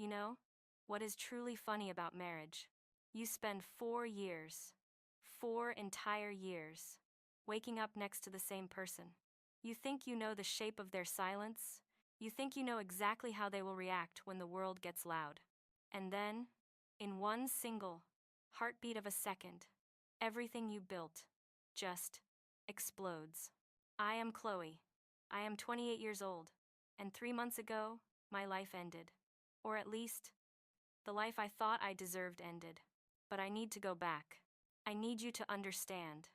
You know, what is truly funny about marriage? You spend 4 years, 4 entire years, waking up next to the same person. You think you know the shape of their silence. You think you know exactly how they will react when the world gets loud. And then, in one single heartbeat of a second, everything you built just explodes. I am Chloe. I am 28 years old, and 3 months ago, my life ended. Or at least, the life I thought I deserved ended. But I need to go back. I need you to understand.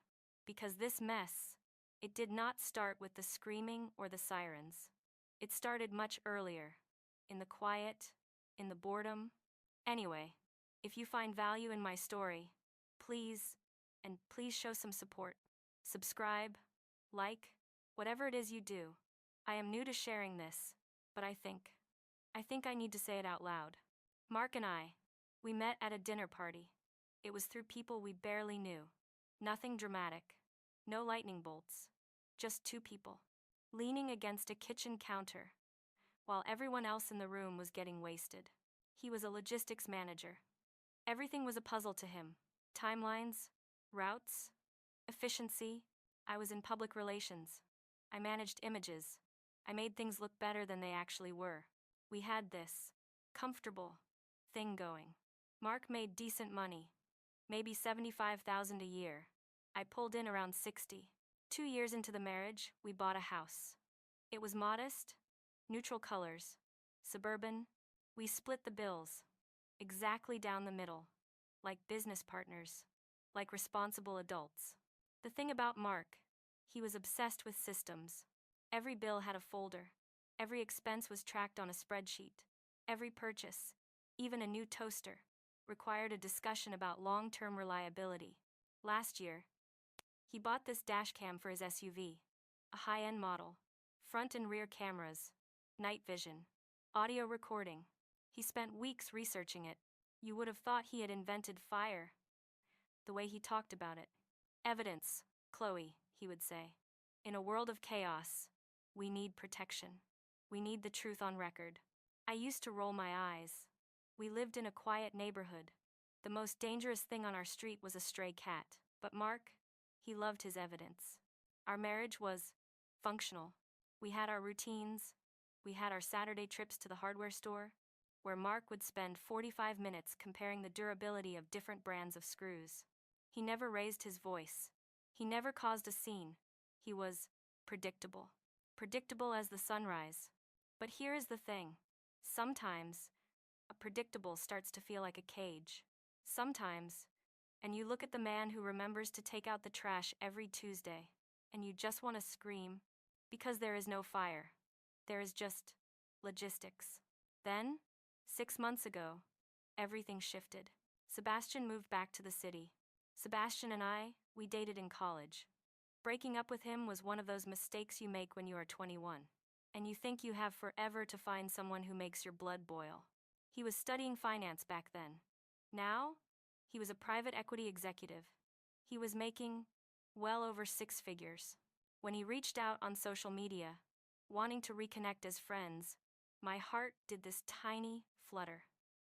Because this mess, it did not start with the screaming or the sirens. It started much earlier, in the quiet, in the boredom. Anyway, if you find value in my story, please, and please show some support. Subscribe, like, whatever it is you do. I am new to sharing this, but I think I need to say it out loud. Mark and I, we met at a dinner party. It was through people we barely knew. Nothing dramatic. No lightning bolts. Just two people, leaning against a kitchen counter, while everyone else in the room was getting wasted. He was a logistics manager. Everything was a puzzle to him. Timelines, routes, efficiency. I was in public relations. I managed images. I made things look better than they actually were. We had this comfortable thing going. Mark made decent money, maybe 75,000 a year. I pulled in around 60. 2 years into the marriage, we bought a house. It was modest, neutral colors, suburban. We split the bills, exactly down the middle, like business partners, like responsible adults. The thing about Mark, he was obsessed with systems. Every bill had a folder. Every expense was tracked on a spreadsheet. Every purchase, even a new toaster, required a discussion about long-term reliability. Last year, he bought this dashcam for his SUV, a high-end model, front and rear cameras, night vision, audio recording. He spent weeks researching it. You would have thought he had invented fire, the way he talked about it. Evidence, Chloe, he would say. In a world of chaos, we need protection. We need the truth on record. I used to roll my eyes. We lived in a quiet neighborhood. The most dangerous thing on our street was a stray cat. But Mark, he loved his evidence. Our marriage was functional. We had our routines. We had our Saturday trips to the hardware store, where Mark would spend 45 minutes comparing the durability of different brands of screws. He never raised his voice. He never caused a scene. He was predictable. Predictable as the sunrise. But here is the thing. Sometimes, a predictable starts to feel like a cage. Sometimes, and you look at the man who remembers to take out the trash every Tuesday, and you just want to scream, because there is no fire. There is just logistics. Then, 6 months ago, everything shifted. Sebastian moved back to the city. Sebastian and I, we dated in college. Breaking up with him was one of those mistakes you make when you are 21, and you think you have forever to find someone who makes your blood boil. He was studying finance back then. Now, he was a private equity executive. He was making well over 6 figures. When he reached out on social media, wanting to reconnect as friends, my heart did this tiny flutter,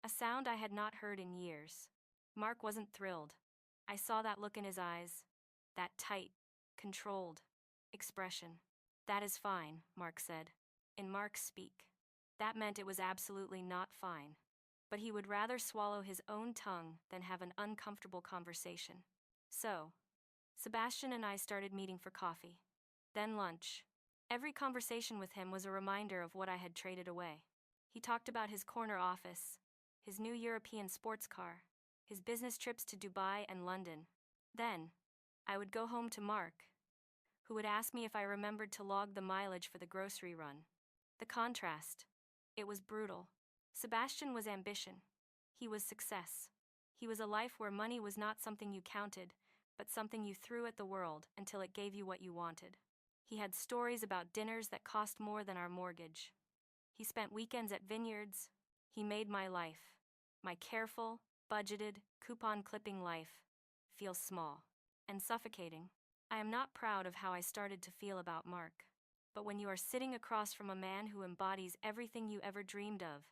a sound I had not heard in years. Mark wasn't thrilled. I saw that look in his eyes, that tight, controlled expression. That is fine, Mark said. In Mark's speak, that meant it was absolutely not fine. But he would rather swallow his own tongue than have an uncomfortable conversation. So, Sebastian and I started meeting for coffee. Then lunch. Every conversation with him was a reminder of what I had traded away. He talked about his corner office, his new European sports car, his business trips to Dubai and London. Then, I would go home to Mark, who would ask me if I remembered to log the mileage for the grocery run. The contrast. It was brutal. Sebastian was ambition. He was success. He was a life where money was not something you counted, but something you threw at the world until it gave you what you wanted. He had stories about dinners that cost more than our mortgage. He spent weekends at vineyards. He made my life, my careful, budgeted, coupon-clipping life, feel small and suffocating. I am not proud of how I started to feel about Mark. But when you are sitting across from a man who embodies everything you ever dreamed of,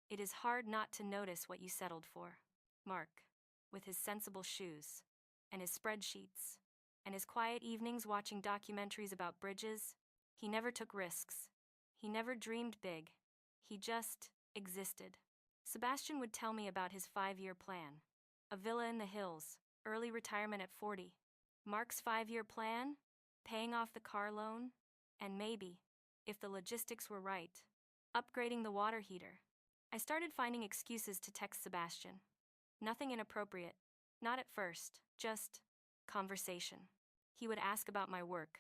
It is hard not to notice what you settled for. Mark, with his sensible shoes, and his spreadsheets, and his quiet evenings watching documentaries about bridges, he never took risks. He never dreamed big. He just existed. Sebastian would tell me about his 5-year plan. A villa in the hills, early retirement at 40. Mark's 5-year plan? Paying off the car loan? And maybe, if the logistics were right, upgrading the water heater. I started finding excuses to text Sebastian. Nothing inappropriate. Not at first, just conversation. He would ask about my work.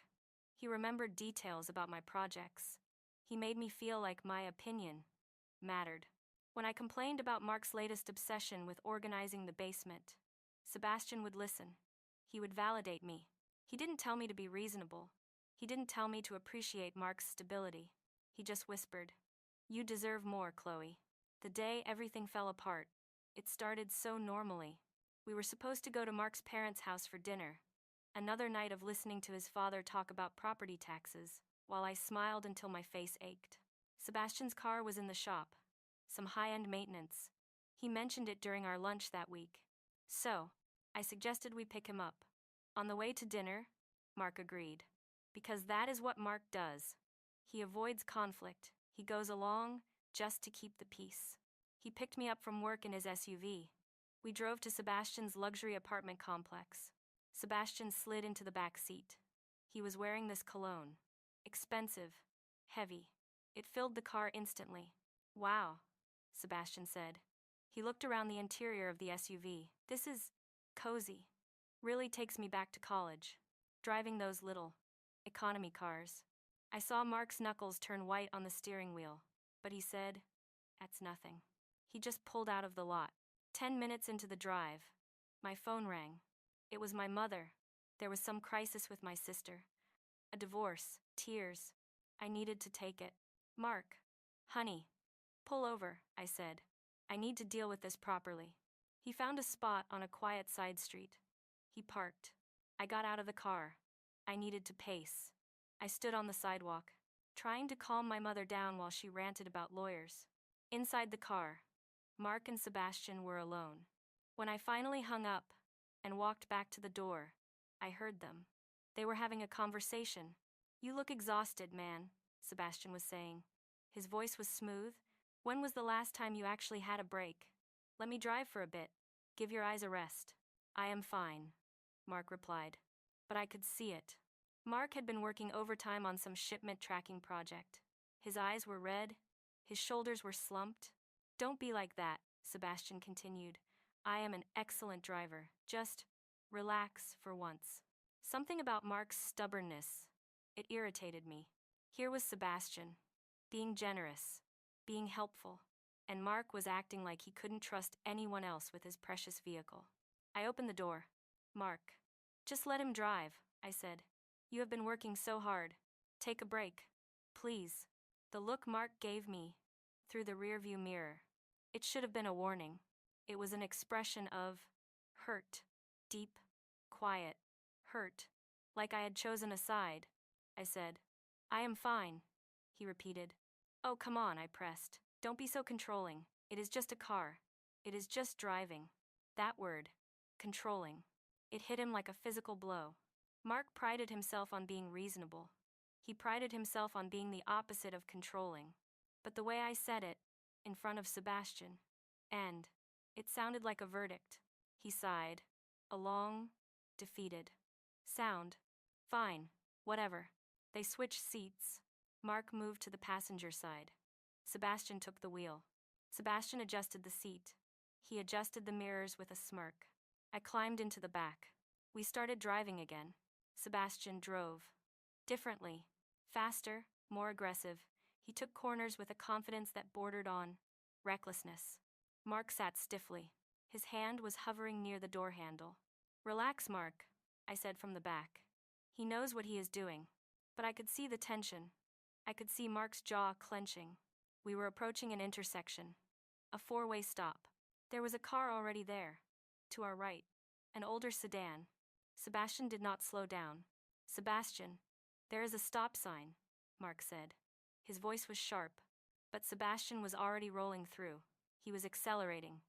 He remembered details about my projects. He made me feel like my opinion mattered. When I complained about Mark's latest obsession with organizing the basement, Sebastian would listen. He would validate me. He didn't tell me to be reasonable. He didn't tell me to appreciate Mark's stability. He just whispered, "You deserve more, Chloe." The day everything fell apart, it started so normally. We were supposed to go to Mark's parents' house for dinner. Another night of listening to his father talk about property taxes, while I smiled until my face ached. Sebastian's car was in the shop. Some high-end maintenance. He mentioned it during our lunch that week. So, I suggested we pick him up. On the way to dinner, Mark agreed. Because that is what Mark does. He avoids conflict. He goes along just to keep the peace. He picked me up from work in his SUV. We drove to Sebastian's luxury apartment complex. Sebastian slid into the back seat. He was wearing this cologne. Expensive. Heavy. It filled the car instantly. "Wow," Sebastian said. He looked around the interior of the SUV. "This is cozy. Really takes me back to college. Driving those little economy cars." I saw Mark's knuckles turn white on the steering wheel, but he said, "That's nothing." He just pulled out of the lot. 10 minutes into the drive, my phone rang. It was my mother. There was some crisis with my sister. A divorce, tears. I needed to take it. "Mark, honey, pull over," I said. "I need to deal with this properly." He found a spot on a quiet side street. He parked. I got out of the car. I needed to pace. I stood on the sidewalk, trying to calm my mother down while she ranted about lawyers. Inside the car, Mark and Sebastian were alone. When I finally hung up and walked back to the door, I heard them. They were having a conversation. "You look exhausted, man," Sebastian was saying. His voice was smooth. "When was the last time you actually had a break? Let me drive for a bit. Give your eyes a rest." "I am fine," Mark replied. But I could see it. Mark had been working overtime on some shipment tracking project. His eyes were red. His shoulders were slumped. "Don't be like that," Sebastian continued. "I am an excellent driver. Just relax for once." Something about Mark's stubbornness. It irritated me. Here was Sebastian, being generous, being helpful, and Mark was acting like he couldn't trust anyone else with his precious vehicle. I opened the door. "Mark, just let him drive," I said. "You have been working so hard. Take a break, please." The look Mark gave me through the rearview mirror. It should have been a warning. It was an expression of hurt, deep, quiet, hurt, like I had chosen a side. I said, "I am fine," he repeated. "Oh, come on," I pressed. "Don't be so controlling. It is just a car. It is just driving." That word, controlling. It hit him like a physical blow. Mark prided himself on being reasonable. He prided himself on being the opposite of controlling. But the way I said it, in front of Sebastian, and it sounded like a verdict. He sighed. A long, defeated sound. "Fine, whatever." They switched seats. Mark moved to the passenger side. Sebastian took the wheel. Sebastian adjusted the seat. He adjusted the mirrors with a smirk. I climbed into the back. We started driving again. Sebastian drove. Differently. Faster, more aggressive. He took corners with a confidence that bordered on recklessness. Mark sat stiffly. His hand was hovering near the door handle. "Relax, Mark," I said from the back. "He knows what he is doing." But I could see the tension. I could see Mark's jaw clenching. We were approaching an intersection. A 4-way stop. There was a car already there. To our right. An older sedan. Sebastian did not slow down. "Sebastian, there is a stop sign," Mark said. His voice was sharp, but Sebastian was already rolling through. He was accelerating.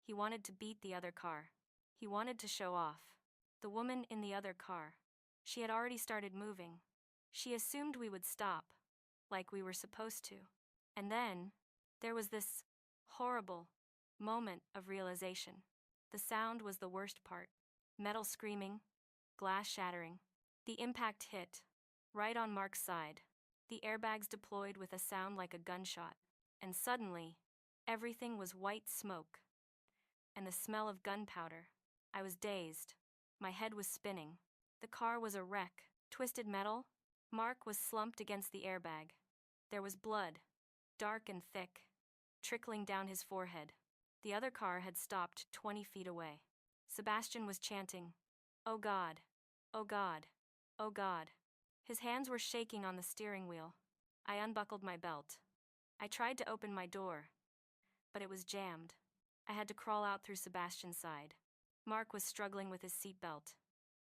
He wanted to beat the other car. He wanted to show off. The woman in the other car. She had already started moving. She assumed we would stop, like we were supposed to. And then, there was this horrible moment of realization. The sound was the worst part. Metal screaming, glass shattering. The impact hit, right on Mark's side. The airbags deployed with a sound like a gunshot. And suddenly, everything was white smoke. And the smell of gunpowder. I was dazed. My head was spinning. The car was a wreck. Twisted metal. Mark was slumped against the airbag. There was blood, dark and thick, trickling down his forehead. The other car had stopped 20 feet away. Sebastian was chanting, "Oh God, oh God, oh God." His hands were shaking on the steering wheel. I unbuckled my belt. I tried to open my door, but it was jammed. I had to crawl out through Sebastian's side. Mark was struggling with his seatbelt.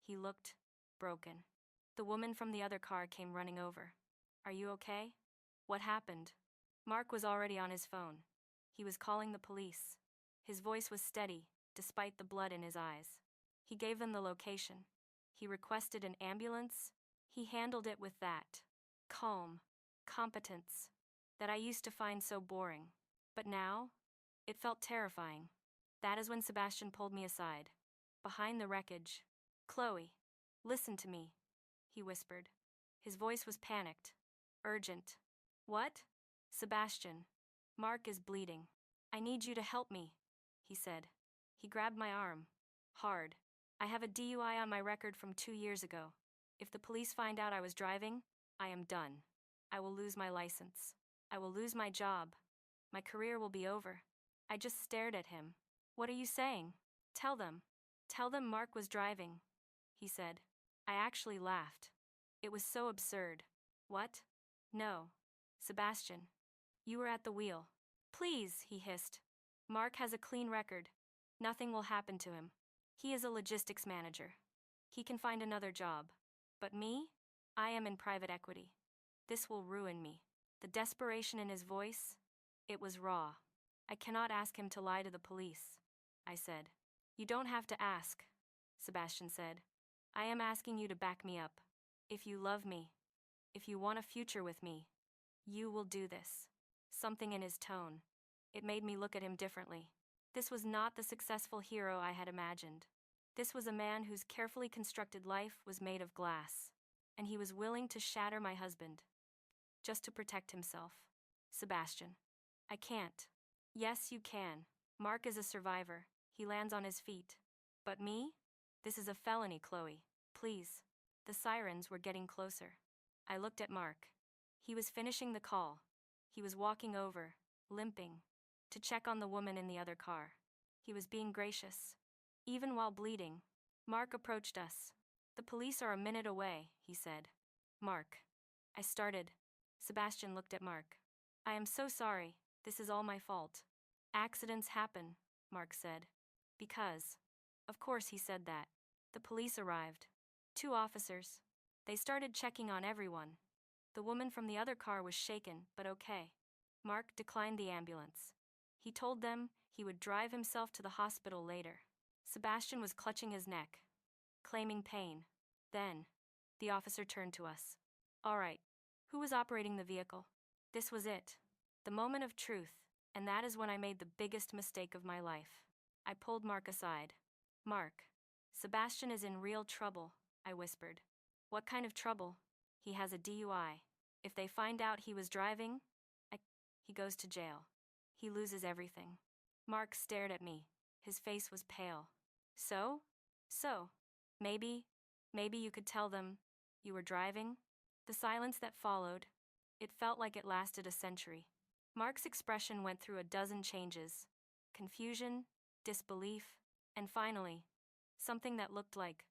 He looked broken. The woman from the other car came running over. "Are you okay? What happened?" Mark was already on his phone. He was calling the police. His voice was steady, despite the blood in his eyes. He gave them the location. He requested an ambulance. He handled it with that calm competence that I used to find so boring. But now, it felt terrifying. That is when Sebastian pulled me aside. Behind the wreckage. "Chloe, listen to me," he whispered. His voice was panicked, urgent. "What?" "Sebastian, Mark is bleeding. I need you to help me," he said. He grabbed my arm. Hard. "I have a DUI on my record from 2 years ago. If the police find out I was driving, I am done. I will lose my license. I will lose my job. My career will be over." I just stared at him. "What are you saying?" Tell them Mark was driving," he said. I actually laughed. It was so absurd. "What?" "No. Sebastian. You were at the wheel." "Please," he hissed. "Mark has a clean record. Nothing will happen to him. He is a logistics manager. He can find another job. But me? I am in private equity. This will ruin me." The desperation in his voice, it was raw. "I cannot ask him to lie to the police," I said. "You don't have to ask," Sebastian said. "I am asking you to back me up. If you love me, if you want a future with me, you will do this." Something in his tone. It made me look at him differently. This was not the successful hero I had imagined. This was a man whose carefully constructed life was made of glass. And he was willing to shatter my husband, just to protect himself. "Sebastian, I can't." "Yes, you can. Mark is a survivor. He lands on his feet. But me? This is a felony, Chloe. Please." The sirens were getting closer. I looked at Mark. He was finishing the call. He was walking over, limping, to check on the woman in the other car. He was being gracious. Even while bleeding, Mark approached us. "The police are a minute away," he said. "Mark." I started. Sebastian looked at Mark. "I am so sorry. This is all my fault." "Accidents happen," Mark said. "Because." Of course he said that. The police arrived. 2 officers. They started checking on everyone. The woman from the other car was shaken, but okay. Mark declined the ambulance. He told them he would drive himself to the hospital later. Sebastian was clutching his neck, claiming pain. Then, the officer turned to us. "All right, who was operating the vehicle?" This was it. The moment of truth, and that is when I made the biggest mistake of my life. I pulled Mark aside. "Mark, Sebastian is in real trouble," I whispered. "What kind of trouble?" "He has a DUI. If they find out he was driving, he goes to jail. He loses everything." Mark stared at me. His face was pale. So, maybe you could tell them you were driving?" The silence that followed, it felt like it lasted a century. Mark's expression went through a dozen changes. Confusion, disbelief, and finally, something that looked like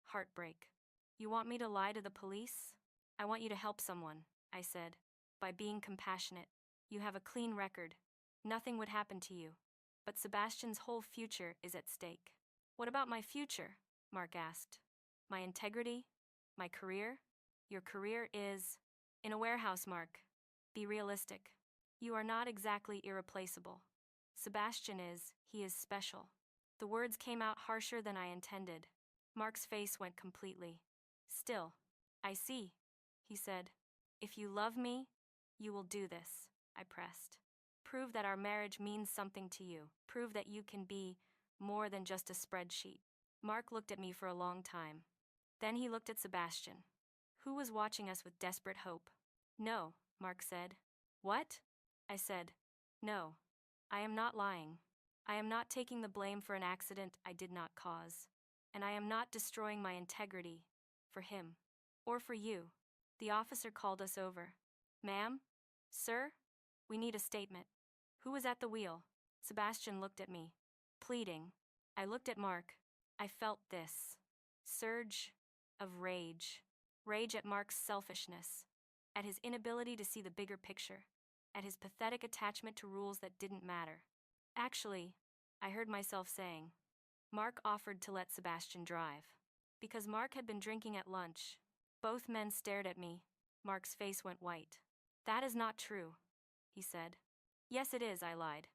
heartbreak. "You want me to lie to the police?" "I want you to help someone," I said, "by being compassionate. You have a clean record. Nothing would happen to you. But Sebastian's whole future is at stake." "What about my future?" Mark asked. "My integrity? My career?" "Your career is in a warehouse, Mark. Be realistic. You are not exactly irreplaceable." He is special. The words came out harsher than I intended. Mark's face went completely still. I see, he said. If you love me, you will do this, I pressed. Prove that our marriage means something to you. Prove that you can be more than just a spreadsheet. Mark looked at me for a long time. Then he looked at Sebastian, who was watching us with desperate hope. No, Mark said. What? I said. No. I am not lying. I am not taking the blame for an accident I did not cause. And I am not destroying my integrity for him or for you. The officer called us over. Ma'am? Sir? We need a statement. Who was at the wheel? Sebastian looked at me, pleading. I looked at Mark. I felt this surge of rage. Rage at Mark's selfishness, at his inability to see the bigger picture, at his pathetic attachment to rules that didn't matter. Actually, I heard myself saying, Mark offered to let Sebastian drive. Because Mark had been drinking at lunch. Both men stared at me. Mark's face went white. That is not true, he said. Yes, it is, I lied.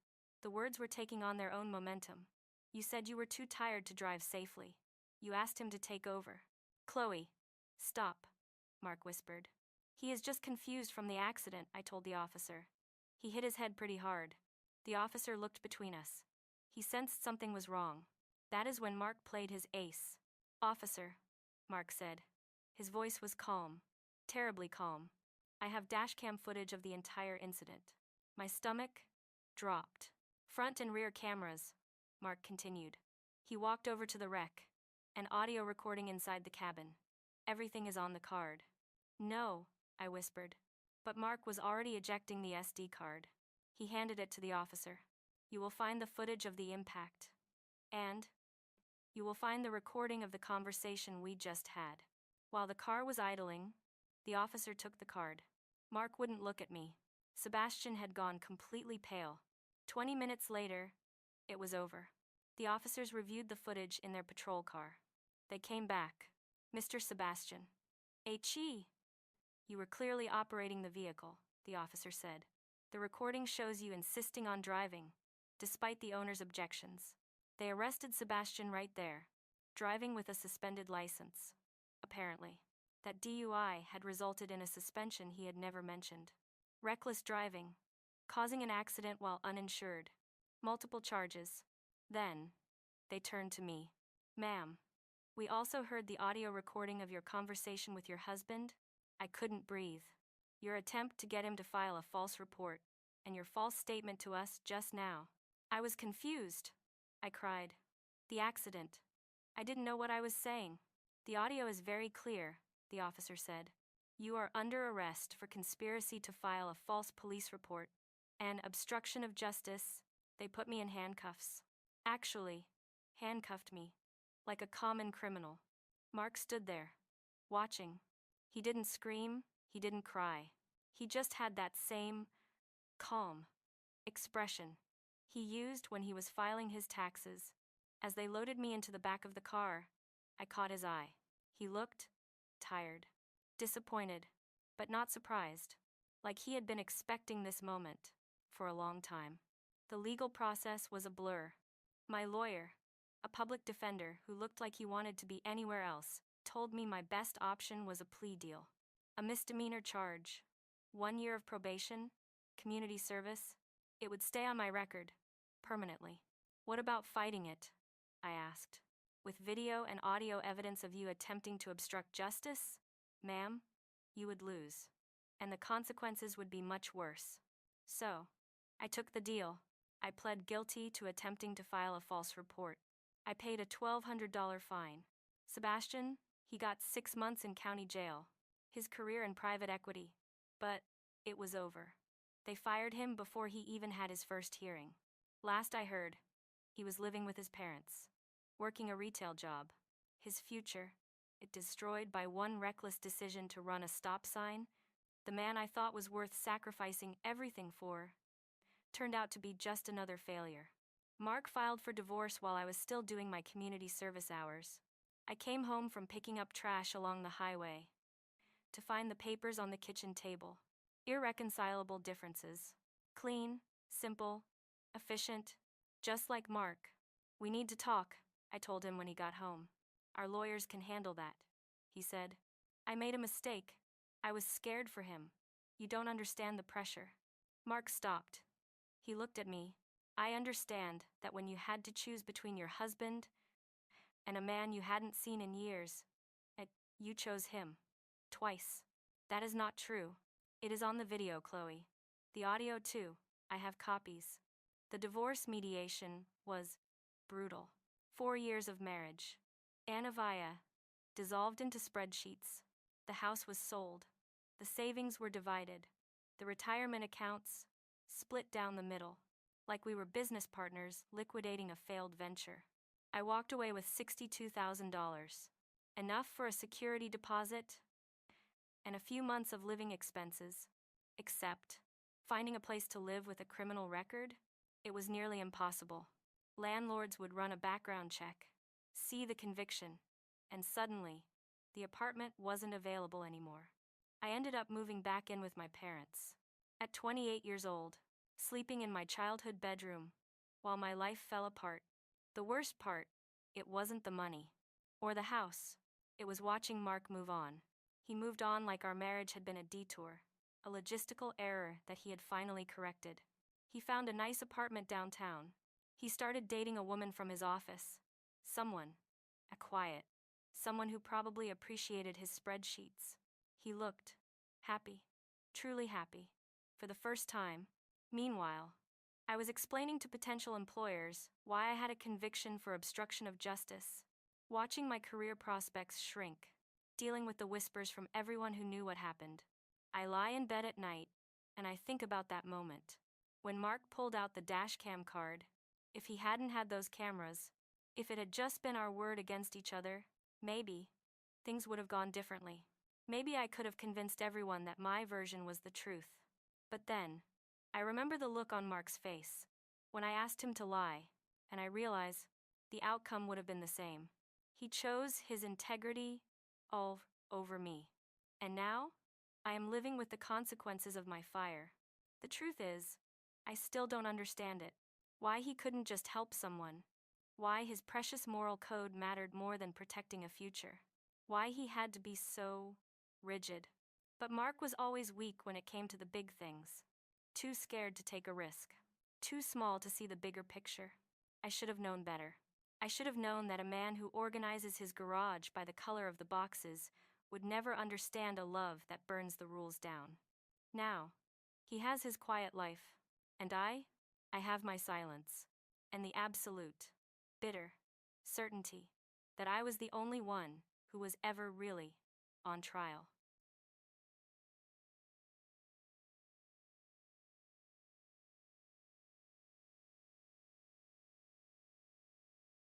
The words were taking on their own momentum. You said you were too tired to drive safely. You asked him to take over. Chloe, stop, Mark whispered. He is just confused from the accident, I told the officer. He hit his head pretty hard. The officer looked between us. He sensed something was wrong. That is when Mark played his ace. Officer, Mark said. His voice was calm, terribly calm. I have dashcam footage of the entire incident. My stomach dropped. Front and rear cameras, Mark continued. He walked over to the wreck. An audio recording inside the cabin. Everything is on the card. No, I whispered. But Mark was already ejecting the SD card. He handed it to the officer. You will find the footage of the impact. And you will find the recording of the conversation we just had. While the car was idling, the officer took the card. Mark wouldn't look at me. Sebastian had gone completely pale. 20 minutes later, it was over. The officers reviewed the footage in their patrol car. They came back. Mr. Sebastian. H.E. You were clearly operating the vehicle, the officer said. The recording shows you insisting on driving, despite the owner's objections. They arrested Sebastian right there, driving with a suspended license. Apparently, that DUI had resulted in a suspension he had never mentioned. Reckless driving, causing an accident while uninsured. Multiple charges. Then, they turned to me. Ma'am, we also heard the audio recording of your conversation with your husband. I couldn't breathe. Your attempt to get him to file a false report, and your false statement to us just now. I was confused. I cried. The accident. I didn't know what I was saying. The audio is very clear, the officer said. You are under arrest for conspiracy to file a false police report and obstruction of justice. They put me in handcuffs. Actually, handcuffed me, like a common criminal. Mark stood there, watching. He didn't scream, he didn't cry. He just had that same calm expression he used when he was filing his taxes. As they loaded me into the back of the car, I caught his eye. He looked tired, disappointed, but not surprised, like he had been expecting this moment for a long time. The legal process was a blur. My lawyer, a public defender who looked like he wanted to be anywhere else, told me my best option was a plea deal. A misdemeanor charge, 1 year of probation, community service. It would stay on my record, permanently. What about fighting it? I asked. With video and audio evidence of you attempting to obstruct justice? Ma'am, you would lose. And the consequences would be much worse. So, I took the deal. I pled guilty to attempting to file a false report. I paid a $1,200 fine. Sebastian, he got 6 months in county jail. His career in private equity. But it was over. They fired him before he even had his first hearing. Last I heard, he was living with his parents, working a retail job. His future, it destroyed by one reckless decision to run a stop sign. The man I thought was worth sacrificing everything for turned out to be just another failure. Mark filed for divorce while I was still doing my community service hours. I came home from picking up trash along the highway to find the papers on the kitchen table. Irreconcilable differences. Clean, simple, efficient, just like Mark. We need to talk, I told him when he got home. Our lawyers can handle that, he said. I made a mistake. I was scared for him. You don't understand the pressure. Mark stopped. He looked at me. I understand that when you had to choose between your husband and a man you hadn't seen in years, you chose him. Twice. That is not true. It is on the video, Chloe. The audio too. I have copies. The divorce mediation was brutal. 4 years of marriage. Anavaya dissolved into spreadsheets. The house was sold. The savings were divided. The retirement accounts split down the middle, like we were business partners liquidating a failed venture. I walked away with $62,000. Enough for a security deposit and a few months of living expenses. Except, finding a place to live with a criminal record, it was nearly impossible. Landlords would run a background check, see the conviction, and suddenly, the apartment wasn't available anymore. I ended up moving back in with my parents. At 28 years old, sleeping in my childhood bedroom, while my life fell apart. The worst part, it wasn't the money or the house. It was watching Mark move on. He moved on like our marriage had been a detour, a logistical error that he had finally corrected. He found a nice apartment downtown. He started dating a woman from his office. A quiet, someone who probably appreciated his spreadsheets. He looked happy, truly happy, for the first time. Meanwhile, I was explaining to potential employers why I had a conviction for obstruction of justice, watching my career prospects shrink, dealing with the whispers from everyone who knew what happened. I lie in bed at night, and I think about that moment. When Mark pulled out the dashcam card, if he hadn't had those cameras, if it had just been our word against each other, maybe things would have gone differently. Maybe I could have convinced everyone that my version was the truth. But then, I remember the look on Mark's face when I asked him to lie, and I realize the outcome would have been the same. He chose his integrity all over me. And now, I am living with the consequences of my fire. The truth is, I still don't understand it. Why he couldn't just help someone. Why his precious moral code mattered more than protecting a future. Why he had to be so rigid. But Mark was always weak when it came to the big things. Too scared to take a risk. Too small to see the bigger picture. I should have known better. I should have known that a man who organizes his garage by the color of the boxes would never understand a love that burns the rules down. Now, he has his quiet life, and I have my silence, and the absolute, bitter certainty that I was the only one who was ever really on trial.